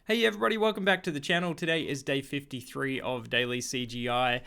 Hey everybody, welcome back to the channel. Today is day 53 of Daily CGI.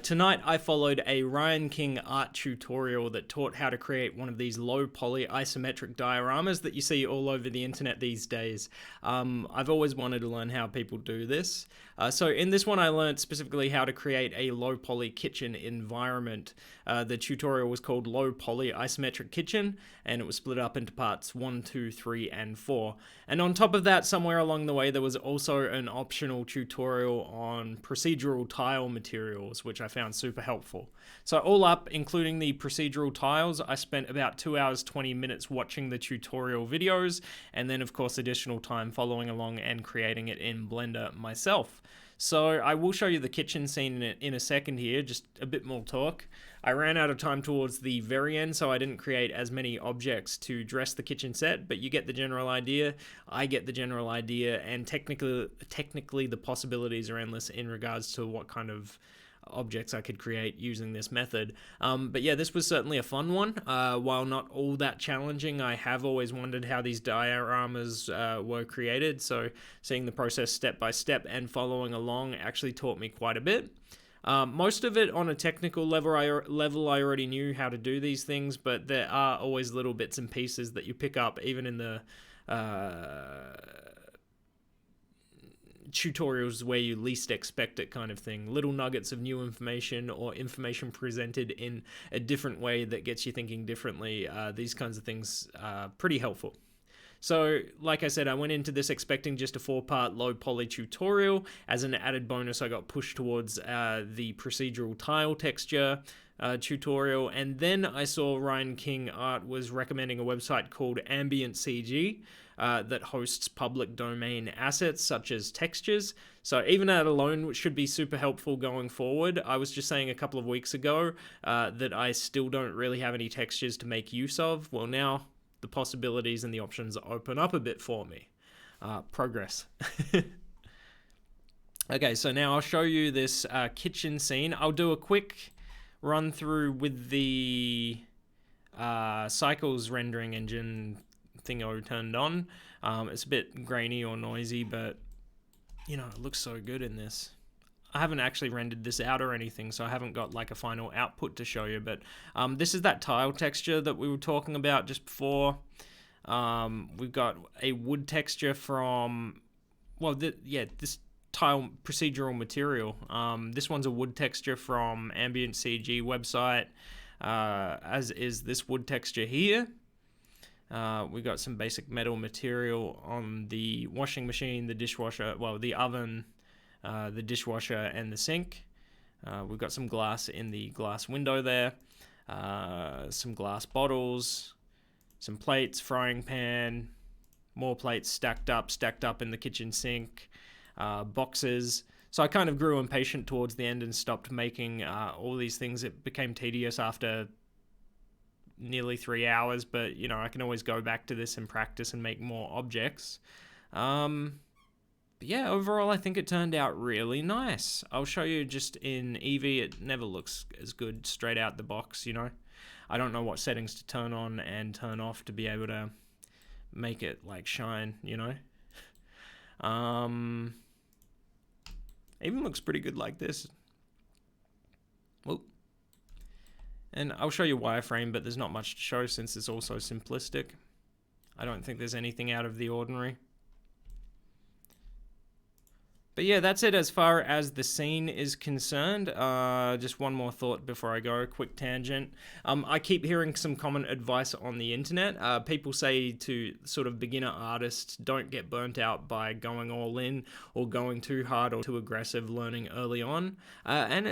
Tonight I followed a Ryan King art tutorial that taught how to create one of these low poly isometric dioramas that you see all over the internet these days. I've always wanted to learn how people do this. So in this one I learned specifically how to create a low poly kitchen environment. The tutorial was called Low Poly Isometric Kitchen, and it was split up into parts 1, 2, 3, and 4. And on top of that, somewhere along the way there was also an optional tutorial on procedural tile materials, which I found super helpful. So all up, including the procedural tiles, I spent about 2 hours 20 minutes watching the tutorial videos, and then of course additional time following along and creating it in Blender myself. So I will show you the kitchen scene in a second here, just a bit more talk. I ran out of time towards the very end, so I didn't create as many objects to dress the kitchen set, but you get the general idea. I get the general idea, and technically the possibilities are endless in regards to what kind of objects I could create using this method. But yeah, this was certainly a fun one. While not all that challenging, I have always wondered how these dioramas were created, so seeing the process step by step and following along actually taught me quite a bit. Most of it on a technical level, I already knew how to do these things, but there are always little bits and pieces that you pick up even in the tutorials where you least expect it, kind of thing. Little nuggets of new information or information presented in a different way that gets you thinking differently. These kinds of things are pretty helpful. So, like I said, I went into this expecting just a 4-part low poly tutorial. As an added bonus, I got pushed towards the procedural tile texture tutorial, and then I saw Ryan King Art was recommending a website called Ambient CG that hosts public domain assets such as textures. So even that alone should be super helpful going forward. I was just saying a couple of weeks ago that I still don't really have any textures to make use of. Well, now the possibilities and the options open up a bit for me. Progress. Okay, so now I'll show you this kitchen scene. I'll do a quick run through with the cycles rendering engine thingo turned on. It's a bit grainy or noisy, but you know, it looks so good in this. I haven't actually rendered this out or anything, so I haven't got like a final output to show you, but this is that tile texture that we were talking about just before. We've got a wood texture from, well, this tile procedural material. This one's a wood texture from Ambient CG website, as is this wood texture here. We got some basic metal material on the washing machine, the dishwasher, well, the oven, the dishwasher, and the sink. We've got some glass in the glass window there, some glass bottles, some plates, frying pan, more plates stacked up in the kitchen sink, boxes. So I kind of grew impatient towards the end and stopped making all these things. It became tedious after nearly 3 hours, but you know, I can always go back to this and practice and make more objects. But yeah, overall I think it turned out really nice. I'll show you just in Eevee. It never looks as good straight out the box, you know. I don't know what settings to turn on and turn off to be able to make it like shine, you know. Even looks pretty good like this. Whoop. And I'll show you wireframe, but there's not much to show since it's also simplistic. I don't think there's anything out of the ordinary. But yeah, that's it as far as the scene is concerned. Just one more thought before I go, quick tangent. I keep hearing some common advice on the internet. People say to sort of beginner artists, don't get burnt out by going all in or going too hard or too aggressive learning early on. And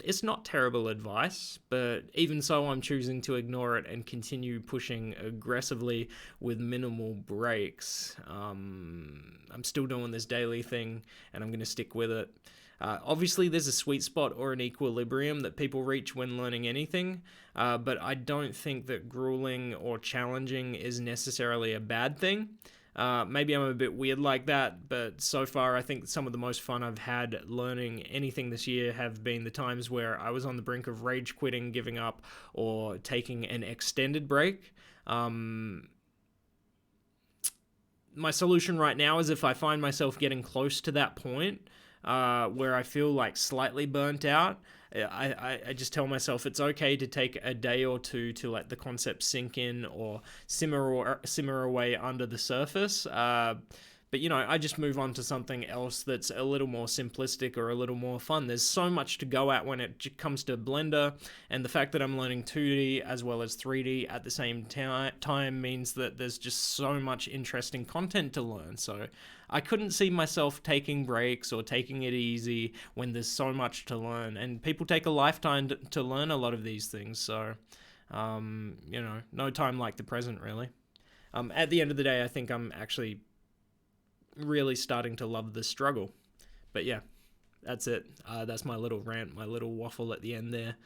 it's not terrible advice, but even so, I'm choosing to ignore it and continue pushing aggressively with minimal breaks. I'm still doing this daily thing, and I'm going to stick with it. Obviously, there's a sweet spot or an equilibrium that people reach when learning anything, but I don't think that grueling or challenging is necessarily a bad thing. Maybe I'm a bit weird like that, but so far I think some of the most fun I've had learning anything this year have been the times where I was on the brink of rage quitting, giving up, or taking an extended break. my solution right now is if I find myself getting close to that point where I feel like slightly burnt out, I just tell myself it's okay to take a day or two to let the concept sink in or simmer away under the surface. But, you know, I just move on to something else that's a little more simplistic or a little more fun. There's so much to go at when it comes to Blender, and the fact that I'm learning 2D as well as 3D at the same time means that there's just so much interesting content to learn. So I couldn't see myself taking breaks or taking it easy when there's so much to learn. And people take a lifetime to learn a lot of these things. So, you know, no time like the present, really. At the end of the day, I think I'm actually really starting to love the struggle. But yeah, that's it. That's my little rant, my little waffle at the end there.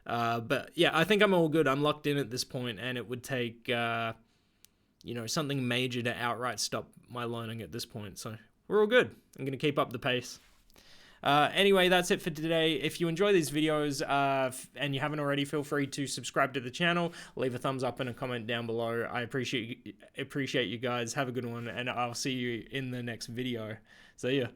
But yeah, I think I'm all good. I'm locked in at this point, and it would take you know, something major to outright stop my learning at this point. So we're all good. I'm going to keep up the pace. Anyway, that's it for today. If you enjoy these videos and you haven't already, feel free to subscribe to the channel, leave a thumbs up and a comment down below. I appreciate you guys. Have a good one, and I'll see you in the next video. See ya.